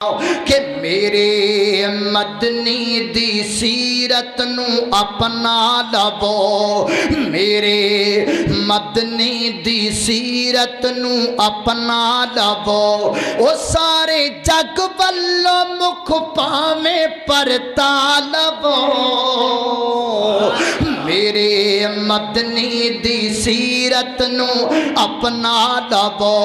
کہ میرے مدنی دی سیرت نو اپنا لو، میرے مدنی دی سیرت نو اپنا لو، او سارے جگ والو مکھ پاویں پرتا لو، میرے مدنی دی سیرت نو اپنا لو،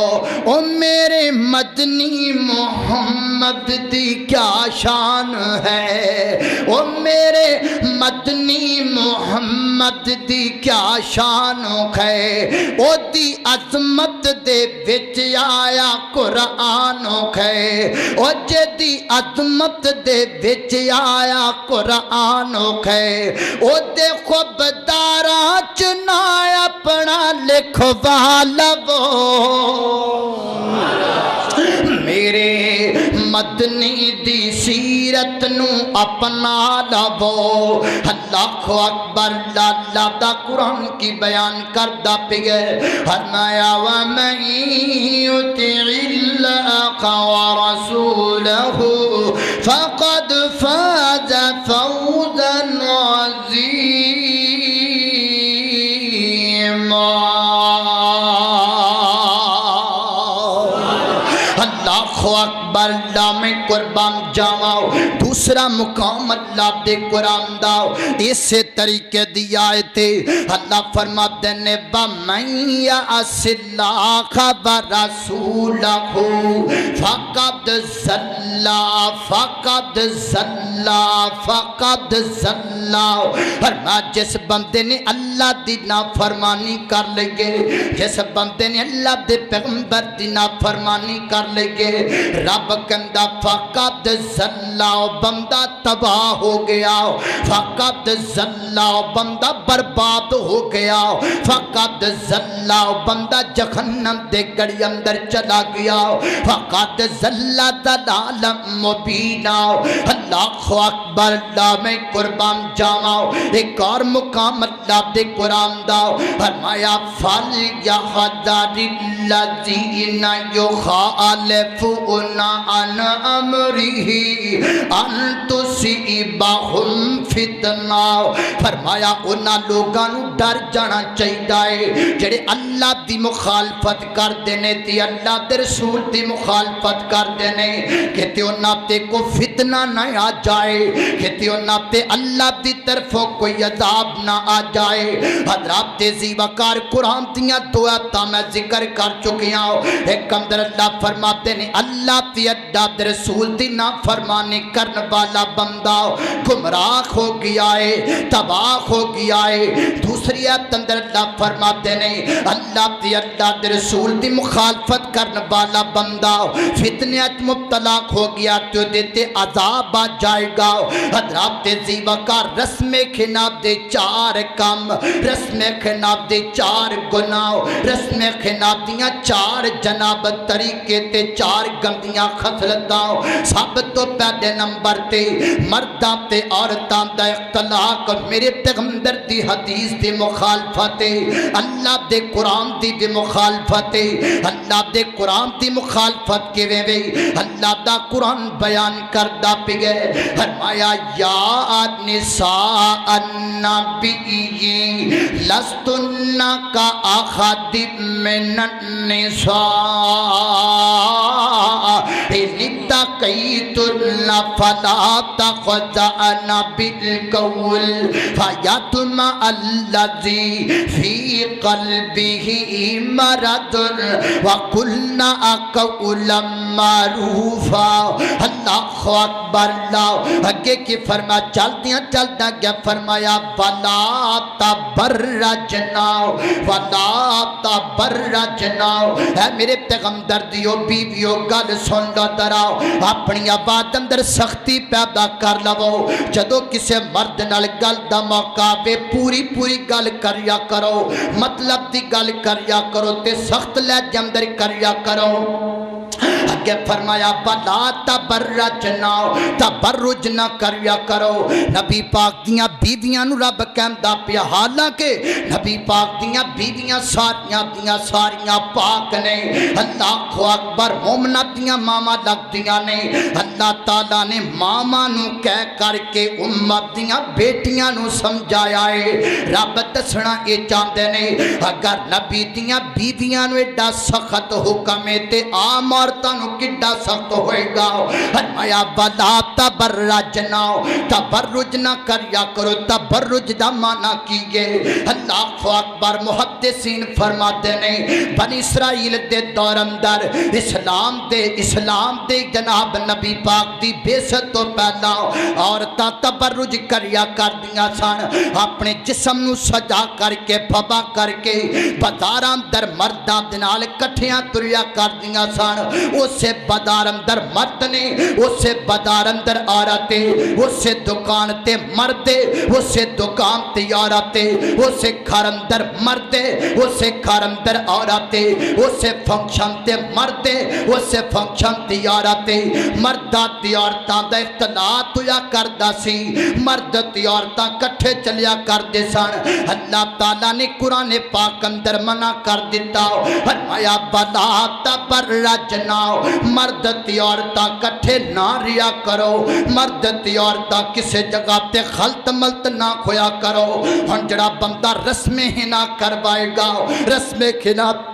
او میرے مدنی محمد دی کیا شان ہے، او میرے مدنی محمد دی کیا شان ہے، او دی عظمت دے وچ آیا قرآن ہے، او جدی عظمت دے وچ آیا قرآن ہے، او دے خبرداراں چنا اپنا لکھوا لو، میرے مدنی دی سیرت نو اپنا لو، اللہ اکبر، اللہ دا قرآن کی بیان کردہ پگے، فرمایا وَمَن يُطِعِ اللَّهَ وَرَسُولَهُ فَقَدْ فَازَ فَوْزًا عَظِيمًا۔ اللہ اکبر، اللہ میں قربان جاؤ، دوسرا مقام اللہ دے قرآن داؤ، اسی طریقے دی آیتے اللہ فرماتے ہیں وَمَن يَعْصِ اللَّهَ وَرَسُولَهُ فَقَدْ ضَلَّ، فرمایا جس بندے نے اللہ دی نافرمانی کر لگے، جس بندے نے اللہ دے پیغمبر دی نافرمانی کر لگے، رب کہندا فقد ضلّا، بندہ تباہ ہو گیا، فقد ضلّا، بندہ برباد ہو گیا، فقد ضلّا، بندہ جہنم دے گڑی اندر چلا گیا، فقد ضلّا ضلالا مبینا۔ اللہ اکبر، اللہ میں قربان جاؤ، ایک اور مقام اللہ دے قرآن دا، فرمایا فَلْيَحْذَرِ الَّذِينَ يُخَالِفُونَ عَنْ أَمْرِهِ أَن تُصِيبَهُمْ فِتْنَةٌ، فرمایا انہاں لوگاں نوں ڈر جانا چاہیے جڑے اللہ دی مخالفت کر دینے تے اللہ دے رسول دی مخالفت کر دینے، کہ انہاں تے کو فتنہ نہ آ جائے، کہ انہاں تے اللہ دی طرفوں کوئی عذاب نہ آ جائے۔ حضرات عزیز وقار قرآن دیاں دو آیتاں میں ذکر کر چکیاں، ایک اندر اللہ فرماتے ہیں اللہ تی اللہ دے رسول دی نافرمانی کرنے والا بندہ گمراہ ہو گیا ہے، تباہ ہو گیا ہے۔ دوسری آیت اندر اللہ فرماتے ہیں اللہ تی اللہ دے رسول دی مخالفت کرنے والا بندہ فتنیت مبتلا ہو گیا تو دیتے عذاب آ جائے گا۔ حضرات عزیز وقار رسم خلاف دے چار کام، رسم خلاف دے چار گناہ، رسم خلاف دیاں چار جناب طریقے تے چار گندیاں خصلتاں، سب تو پہلے نمبر تے مرداں تے عورتاں دا اختلاق، میرے پیغمبر دی حدیث دی مخالفت، اللہ دے قرآن دی مخالفت، اللہ دے قرآن دی مخالفت کے وے اللہ دا قرآن بیان کردہ پگے، فرمایا یا نساء النبی لستن کا احد من النساء ان اتقیتن فلا تخضعن بالقول فیطمع الذی فی قلبہ مرض وقلن قولا معروفا۔ اللہ اکبر، اللہ آگے کی فرما چلتیاں چلتا گیا، فرمایا وَلَا تَبَرَّجْنَا وَلَا تَبَرَّجْنَا، اے میرے پیغمبر دیو بیویو گل سن لو دراؤ، اپنی آواز اندر سختی پیدا کر لو، جدو کسے مرد نال گل دا موقع بے پوری پوری گل کریا کرو، مطلب دی گل کریا کرو تے سخت لہجے اندر کریا کرو۔ اگے فرمایا بلا تبرجنا تبرج نہ کریا کرو نبی پاک دیاں بیویاں نو رب کہندا پیا حالانکہ نبی پاک دیاں بیویاں ساریاں پاک نے اللہ اکبر مومنات دیاں ماما لگدیاں نے اللہ تعالیٰ نے ماما نو کہہ کر کے امت دیاں بیٹیاں نو سمجھایا ہے رب دسنا اے چاہندے نے اگر نبی دیاں بیویاں نو ایڈا سخت حکم ہے تے عام عورتاں نو کڈا سخت ہوئے گا فرمایا بلا تبرجنا تبرج نہ کریا کرو تبرج دا معنی کیے اللہ اکبر محدثین فرماتے نے بنی اسرائیل دے دور اندر اسلام دے جناب نبی پاک دی بیست تو پہلا عورتاں تبرج کریا کر دیا سن اپنے جسم نو سجا کر کے پھبا کر کے بازاراں در مرداں دے نال کٹھیاں تریا کر دیا سن اسے بازار اندر مرد نے اسے بازار اندر عورتیں اسے دکان تے مردے اسے دکان تے عورتیں اسے گھر اندر مردے اسے گھر اندر عورتیں اسے فنکشن تے مردے اسے فنکشن تے عورتیں مرداں تے عورتاں دا اختلاط ہویا کردا سی مرد تے عورتاں کٹھے چلیا کردے سن اللہ تعالیٰ نے قرآن پاک اندر منع کر دیتا فرمایا بلا تبرجنا مرد تے عورتاں کٹھے نہ ریا کرو مرد تے عورتاں کسے جگہ تے خلط ملت نہ کھویا کرو ہن جڑا بندہ رسم ہنا کروائے گا رسم خناتے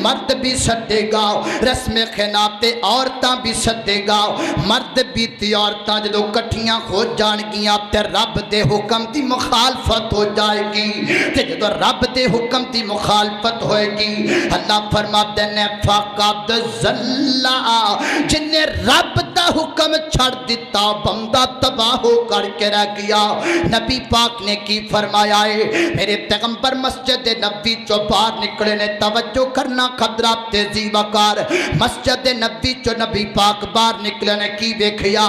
مرد بھی سدے گا رسم خناتے عورتاں بھی سدے گا مرد بھی تے عورتاں جدو کٹھیاں ہو جان گیاں تے رب دے حکم دی مخالفت ہو جائے گی تے جدو رب دے حکم دی مخالفت ہوئے گی اللہ فرماتے نے فقد ضلع جن نے رب دا حکم چھڑ دیتا بندہ تباہ ہو کر کے رہ گیا نبی پاک نے کی فرمایا ہے میرے پیغمبر مسجد نبی چو باہر نکلے نے توجہ کرنا خطرہ تیزی وقار مسجد نبی چو نبی پاک باہر نکلے نے کی دیکھیا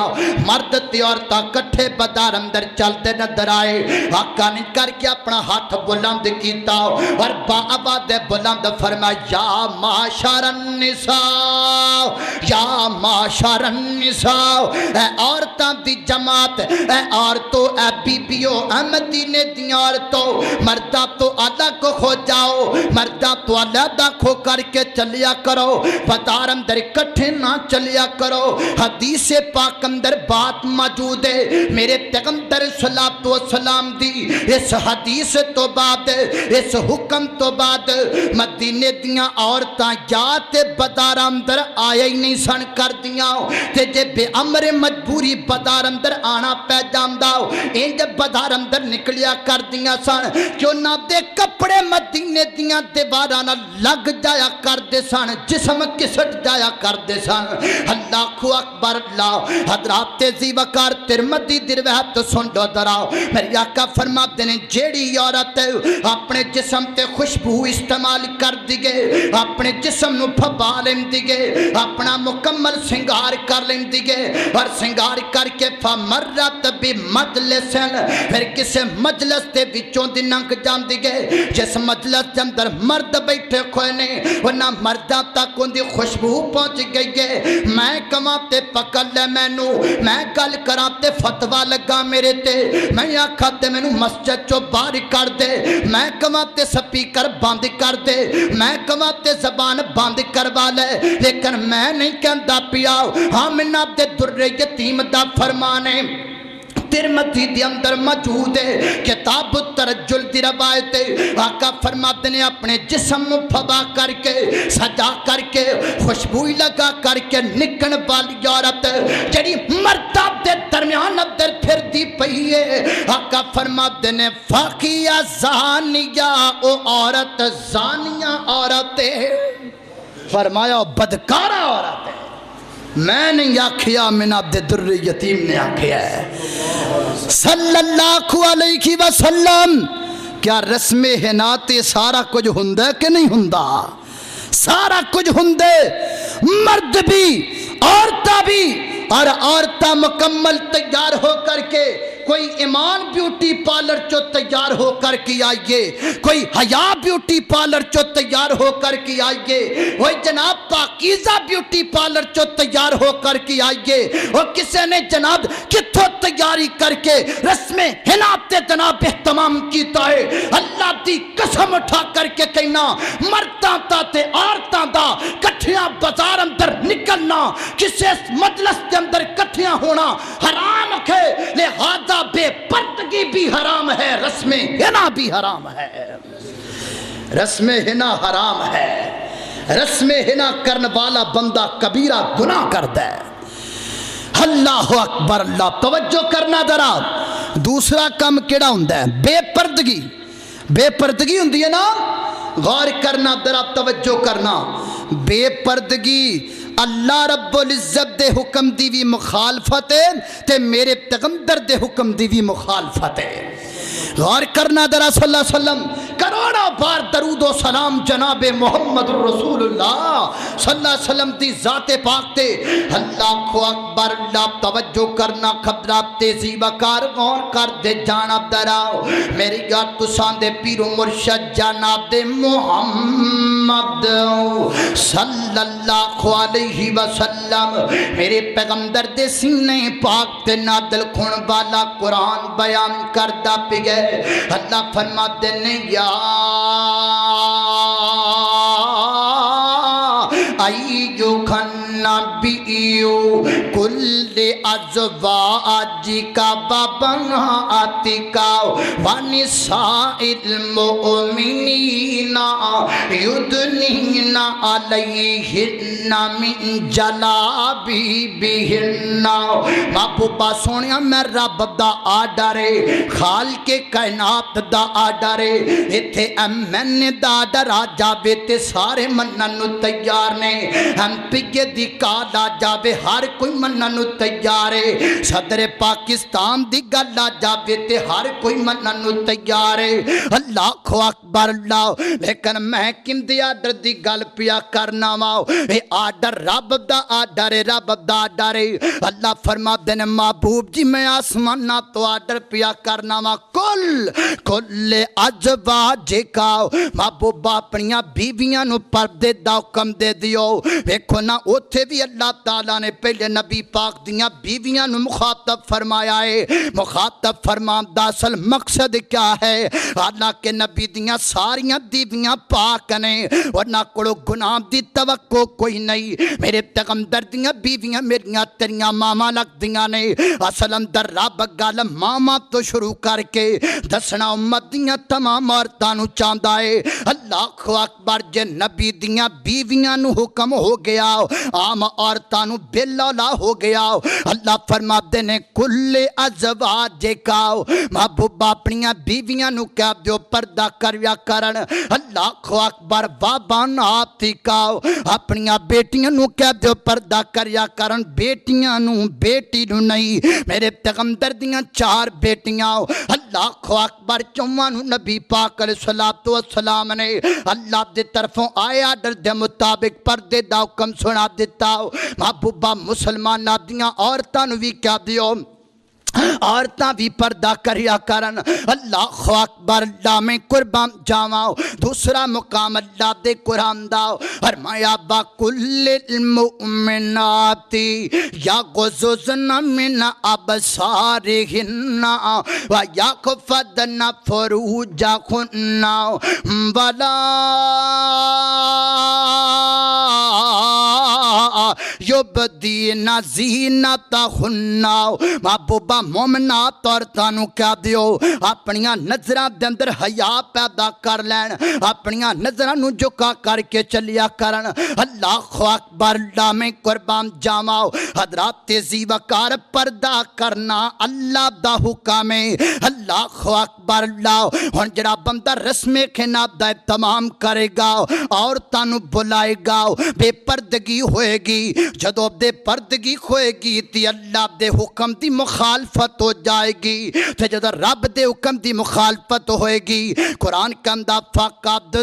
مرد تے عورتاں کٹھے بازار اندر چلتے نظر آئے آقا نے کر کے اپنا ہاتھ بلند کیتا اور با آواز بلند فرمایا یا معاشر النساء یا معاشر النساء اے عورتاں دی جماعت اے عورتوں اے بیبیوں اے مدینے دی عورتوں مردہ تو الگ ہو جاؤ مردہ تو علیحدہ کھو کر کے چلیا کرو بازار اندر اکٹھے نہ چلیا کرو حدیث پاک اندر بات موجود ہے میرے پیغمبر صلی اللہ علیہ وسلم دی اس حدیث تو بعد اس حکم تو بعد مدینے دیاں عورتاں یا تے بازار اندر آیا ہی نہیں سن کر دیاں تے جے بے امر مجبوری بازار اندر آنا پہ جاندا انج بازار اندر نکلیا کر دیاں سن کیوں نہ دے کپڑے مدینے دیاں دیواراں لگ جایا کر دے سن جسم کسٹ جایا کر دے سن اللہ اکبر اللہ حضرات تیزی وقار ترمذی دی روایت سن لو ذرا میرے آقا فرماتے ہیں جیڑی عورت اپنے جسم تے خوشبو استعمال کر دیگے اپنے جسم نو پھبا لیندیگے اپنا مکمل سنگار کر لیندیگے اور سنگار کر کے فمرت بمجلسن پھر کسے مجلس تے وچوں دی لنگ جاندیگے جس مجلس اندر مرد بیٹھے کھوئے نے ورنہ مردہ تک ان دی خوشبو پہنچ گئی ہے میں کماتے پکڑ لے میں گل کراتے فتوہ لگا میرے تے میں آکھاتے میں مسجد چو باہر کر دے میں کماتے سپیکر بند کر دے میں کماتے زبان بند کروا لے لیکن میں نہیں کہندا پیا ہاں منہ دے در یتیم دا فرمانے ترمذی دی اندر موجود ہے کتاب الترجل دی روایت آقا فرماتے نے اپنے جسم پھبا کر کے سجا کر کے خوشبوئی لگا کر کے نکن والی عورت جڑی مردہ دے درمیان اندر پھر دی پئی ہے آقا فرماتے نے فاقیہ زانیہ او عورت زانیہ عورت فرمایا بدکارہ عورت ہے میں نہیں آکھیا من عبد در یتیم نے آکھیا ہے صلی اللہ علیہ وسلم کیا رسم حنات سارا کچھ ہندے کہ نہیں ہندہ سارا کچھ ہندے مرد بھی عورتہ بھی اور عورتہ مکمل تیار ہو کر کے کوئی ایمان بیوٹی پارلر چو تیار ہو کر کے آئیے، کوئی حیا بیوٹی پارلر چو تیار ہو کر کے آئیے، وہی جناب پاکیزہ بیوٹی پارلر چو تیار ہو کر کے آئیے، اور کسی نے جناب کتھوں تیاری کر کے رسم حنا تے جناب اہتمام کیتا ہے، اللہ دی قسم اٹھا کر کے کہنا مرداں تا تے عورتاں دا کٹھیاں بازار اندر نکلنا، کسی مجلس کے اندر کٹھیاں ہونا حرام ہے، لہذا بے پردگی بھی حرام ہے، رسم حنا بھی حرام ہے، رسم حنا حرام ہے، رسم حنا کرنے والا بندہ کبیرہ گناہ کرتا ہے۔ اللہ اکبر، اللہ توجہ کرنا ذرا۔ دوسرا کام کیڑا ہوندا ہے؟ بے پردگی، بے پردگی ہوندی ہے نا، غور کرنا ذرا، توجہ کرنا۔ بے پردگی اللہ رب العزت دے حکم دی بھی مخالفت ہے تے میرے پیغمبر دے حکم دی بھی مخالفت ہے۔ غور کرنا ذرا، صلی اللہ علیہ وسلم کروڑوں بار درود و سلام جناب محمد رسول اللہ صلی اللہ علیہ وسلم دی ذات پاک تے۔ اللہ اکبر، اللہ توجہ کرنا، خبرات تیزی وکار غور کر دے جانب دراؤ میری گا تسان دے پیر و مرشد جناب دے محمد صلی اللہ علیہ وسلم، میرے پیغمبر دے سینے پاک تے نادل کھون والا قرآن بیان کردہ پہ گئے۔ اللہ فرماتے نے یا ایھا النبی کل ازواجک وبناتک ونساء المؤمنین یدنین علیہن من جلابیبہن۔ محبوبہ سونیا میں رب دا آرڈر ہے، خالق کائنات دا آرڈر ہے، ایتھے MN دا آرڈر آ جاوے تے سارے منن نو تیار نے، MP دی کال آ جاوے ہر کوئی منن نو تیار ہے، صدر پاکستان دی گل آ جاوے تے ہر کوئی منن نو تیار ہے۔ اللہ اکبر اللہ، لیکن میں کم دی آرڈر دی گل پیا کرنا واؤ، اے آرڈر رب دا آرڈر ہے، رب دا آرڈر ہے۔ اللہ فرما دینے محبوب جی میں آسمانہ تو آرڈر پیا کرنا واؤ، کل ازواجک، محبوب اپنیاں بیویاں نو پردے دا حکم دے دیو۔ ویکھو نا اوتھے بھی اللہ تعالیٰ نے پہلے نبی پاک دیاں بیویاں نو مخاطب فرمایا ہے۔ مخاطب فرمان دا اصل مقصد کیا ہے؟ حالانکہ نبی دیاں ساریاں بیویاں پاک نے، ورنہ کوڑو گناہ دی توقع کوئی نہیں۔ میرے پیغمبر دیاں بیویاں میریاں تیریاں ماما لگ دیاں نے، اصل اندر رب گل ماما تو شروع کر کے دسنا امت دیاں تمام عورتاں نو چاہندا ہے۔ اللہ اکبر، جے نبی دیاں بیویاں نو حکم ہو گیا، عام عورتاں نو بلا ہو گیا۔ اللہ فرماتے نے کل ازواجک، محبوب اپنیاں بیویاں نو کہہ دیو پردہ کریا کرن۔ اللہ اکبر، وبناتک، اپنیاں بیٹیاں نو کہہ دیو پردہ کریا کرن، بیٹیاں نو، بیٹی نو نہیں۔ میرے پیغمبر دیاں 4 بیٹیاں، اللہ اکبر، 4 نو نبی پاک علیہ السلام نے اللہ دے طرفوں آئے آرڈر دے مطابق پردے دا حکم سنا دیتا۔ محبوبہ مسلمانہ دیاں عورتاں نو بھی کہہ دیو عورتاں بھی پردہ کریا کرن۔ اللہ اکبر، اللہ میں قربان جاواں۔ دوسرا مقام اللہ دے قرآن دا فرمایا وَكُلِّ الْمُؤْمِنَاتِ يَغْضُضْنَ مِنْ أَبْصَارِهِنَّ وَيَحْفَظْنَ فُرُوجَهُنَّ وَلَا یبدین زینتہن۔ محبوبہ مومنات عورتاں نو کہہ دیو اپنیاں نظراں دے اندر حیا پیدا کر لین، اپنیاں نظراں نو جھکا کر کے چلیا کرن۔ اللہ اکبر، اللہ میں قربان جاواں۔ حضرات تیزی وقار، پردہ کرنا اللہ دا حکم ہے۔ اللہ اکبر اللہ، ہن جڑا بندہ رسم خناب دا اہتمام کرے گا، عورتاں نو بلائے گا، بے پردگی ہوئے گی، جدو بے پردگی ہوئے گی تی اللہ دے حکم دی مخالفت ہو جائے گی تے جدو رب دے حکم دی مخالفت ہوئے گی قرآن کہندا فقد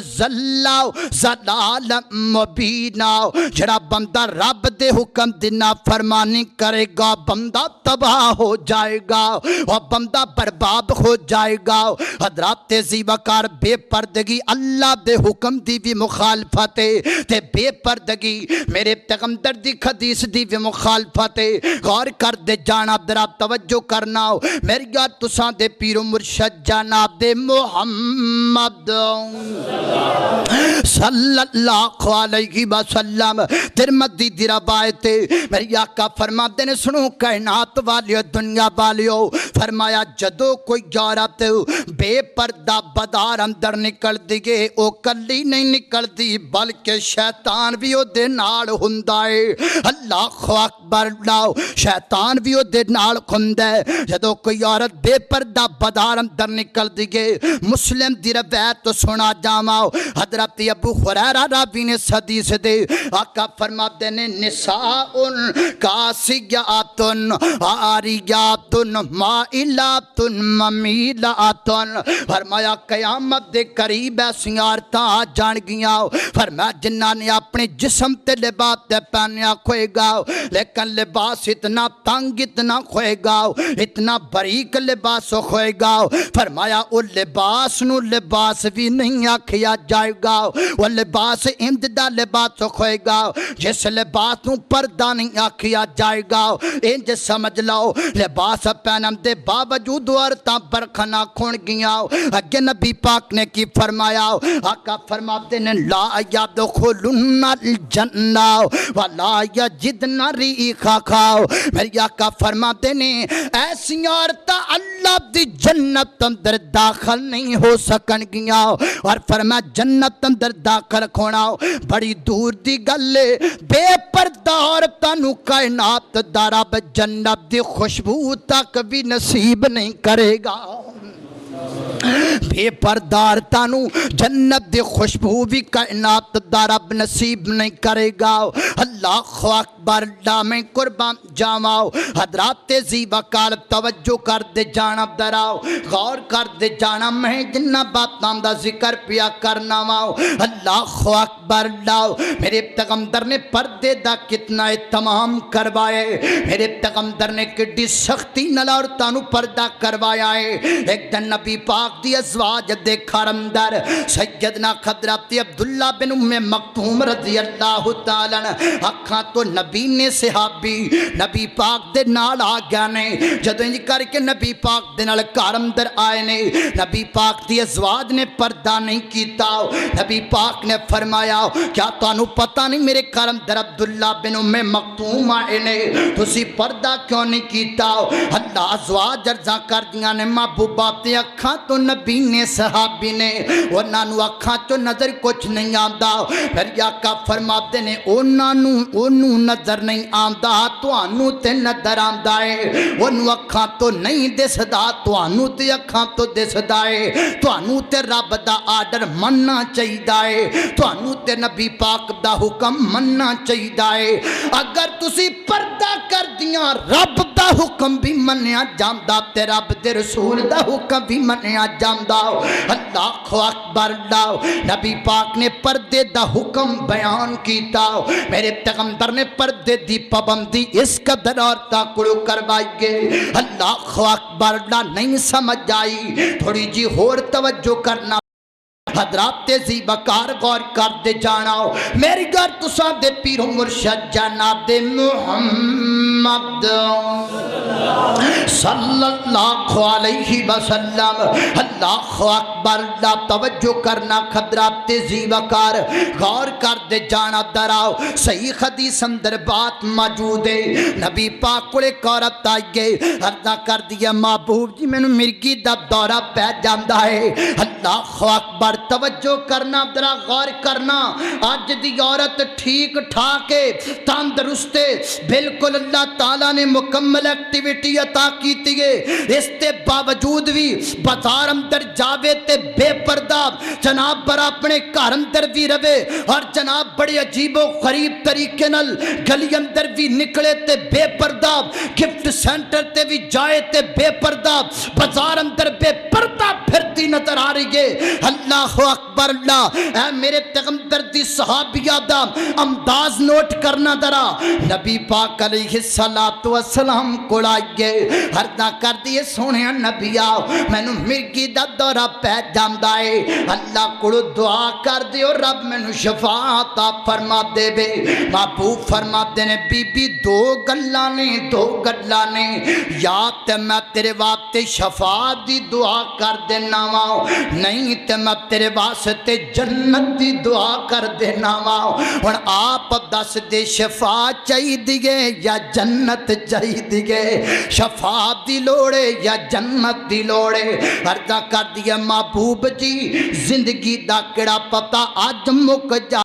زلّا زلال مبینہ جڑا بندہ رب دے حکم دی نافرمانی کرے گا بندہ تباہ ہو جائے گا اور بندہ برباد ہو جائے گا۔ حضرات زیبکار بے پردگی اللہ دے حکم دی بھی مخالفت تے بے پردگی میرے پیغمبر دی حدیث دی بھی مخالفت غور کر دے جانا ذرا توجہ کرنا میری یاد تساں دے پیر و مرشد جناب دے محمد صلی اللہ علیہ وسلم ترمذی دی روایت میری آقا فرماتے نے سنو کائنات والیو دنیا والیو فرمایا جدو کوئی عورت بے پردہ بدار اندر نکل دیگے او کلی نہیں نکل دی بلکہ شیطان بھی او دے نال ہندائے اللہ اکبر لاؤ شیطان بھی او دے نال ہندائے جدو کوئی عورت بے پردہ بدار اندر نکل دیگے مسلم دی روایت تو سنا جاماؤ حضرت ابو ہریرہ راوی نے حدیث دے آقا فرماتے نے نساء کاسیات عاریات مائلات ممیلات فرمایا قیامت دے قریب ایسی عورتاں آ جان گیاں فرمایا جنہاں نے اپنے جسم تے لباس تے پہنیا کھوئے گا لیکن لباس اتنا تنگ اتنا کھوئے گا اتنا باریک لباس کھوئے گا فرمایا او لباس نو لباس بھی نہیں آکھیا جائے گا وہ لباس امددہ لباس کھوئے گا جس لباس نو پردہ نہیں آکھیا جائے گا انج سمجھ لو لباس پہنم دے باوجود عورتاں برکھنا کھون گیاں اگے نبی پاک نے کی فرمایا آقا فرماتے نے لا یدخلن الجنہ ولا یجدن ریحہا میری آقا فرماتے نے ایسی عورتاں اللہ دی جنت اندر داخل نہیں ہو سکن گیاں اور فرمایا جنت اندر داخل کھونا بڑی دور دی گلے بے پردہ عورتاں نو کائنات دا رب جنت دی خوشبو تک بھی نصیب نہیں کرے گا بے پردار تانو جنت دی خوشبو بھی کائنات دا رب نصیب نہیں کرے گا اللہ اکبر اللہ میں قربان جاماؤ حضرات زیبکار توجہ کر دے جانا دراؤ غور کر دے جانا میں جنہ باتاں دا ذکر پیا کرنا ماؤ اللہ اکبر اللہ میرے پیغمبر نے پردے دا کتنا اہتمام کروائے میرے پیغمبر نے کتنی سختی نال عورتاں نو پردہ کروایا ہے ایک دن نبی پاک دی ازواج دے خرمدر سیدنا حضرت عبداللہ بن ام مکتوم رضی اللہ تعالیٰ اکھاں تو نبی نے صحابی نبی پاک دے نال آ گیا نے جدو انج کر کے نبی پاک دے نال خرمدر آئے نے نبی پاک دی ازواج نے پردہ نہیں کیتا نبی پاک نے فرمایا کیا تانوں پتہ نہیں میرے خرمدر عبداللہ بن ام مکتوم آئے نے تسی پردہ کیوں نہیں کیتا اللہ ازواج ارزاں کر دیا نے محبوبہ تے اکھاں تو نبی نے صحابی نے انہاں نو اکھاں تو نظر کچھ نہیں آندا میری آقا فرماتے نے انہاں نو نظر نہیں آندا تانوں تے نظر آندا ہے انہوں اکھاں تو نہیں دسدا تانوں تے اکھاں تو دسدا ہے تانوں تے رب دا آرڈر مننا چاہیدا ہے تانوں تے نبی پاک دا حکم مننا چاہیدا ہے اگر تسی پردہ کر دیاں رب دا حکم بھی منیا جاندا تے رب دے رسول دا حکم بھی منیا جاندا اللہ اکبر اللہ نبی پاک نے پردے دا حکم بیان کیتا میرے پیغمبر نے پردے دی پابندی اس قدر عورتاں کولوں کروائی گئے اللہ اکبر اللہ نہیں سمجھ آئی تھوڑی جی اور توجہ کرنا حضرات زیبکار غور کر دے جانا میری گھر تساں دے پیر و مرشد جناب محمد صلی اللہ علیہ وسلم اللہ اکبر اللہ توجہ کرنا حضرات زیبکار غور کر دے جانا دراؤ صحیح حدیث اندر بات موجود ہے نبی پاک کو ایک عورت آئیے عرضہ کر دیا محبوب جی میں نے مرگی دا دورہ پہ جاندہ ہے اللہ اکبر توجہ کرنا ذرا غور کرنا اج دی عورت ٹھیک ٹھاک تندرست بالکل اللہ تعالیٰ نے مکمل ایکٹیویٹی عطا کیتی ہے اس تے باوجود بھی بازار اندر جاوے تے بے پردہ جناب پر اپنے گھر اندر بھی رہے اور جناب بڑے عجیب و غریب طریقے نال گلی اندر بھی نکلے تے بے پردہ گفٹ سینٹر تے بھی جائے تے بے پردہ بازار اندر بے پردہ پھرتی نظر آ رہی ہے اللہ اکبر اللہ اے میرے پیغمبر دی صحابیہ دا انداز نوٹ کرنا درا نبی پاک علیہ السلام کو آئیے عرض کر دیے سونے نبی آؤ مینو مرگی دا دورہ پہ جاندا ہے اللہ کو دعا کر دیو رب مینو شفا عطا فرما دے بے محبوب فرما دے نے بی بی دو گلاں نے یا تے میں تیرے واسطے شفا دی دعا کر دینا وا نہیں تے میں تیرے واسطے جنت دی دعا کر دینا وا ہن آپ دس دے شفا چاہیے یا جنت چاہیے شفا دی لوڑے یا جنت دی لوڑے عرض کر دیا محبوب جی زندگی دا کیڑا پتہ اج مک جا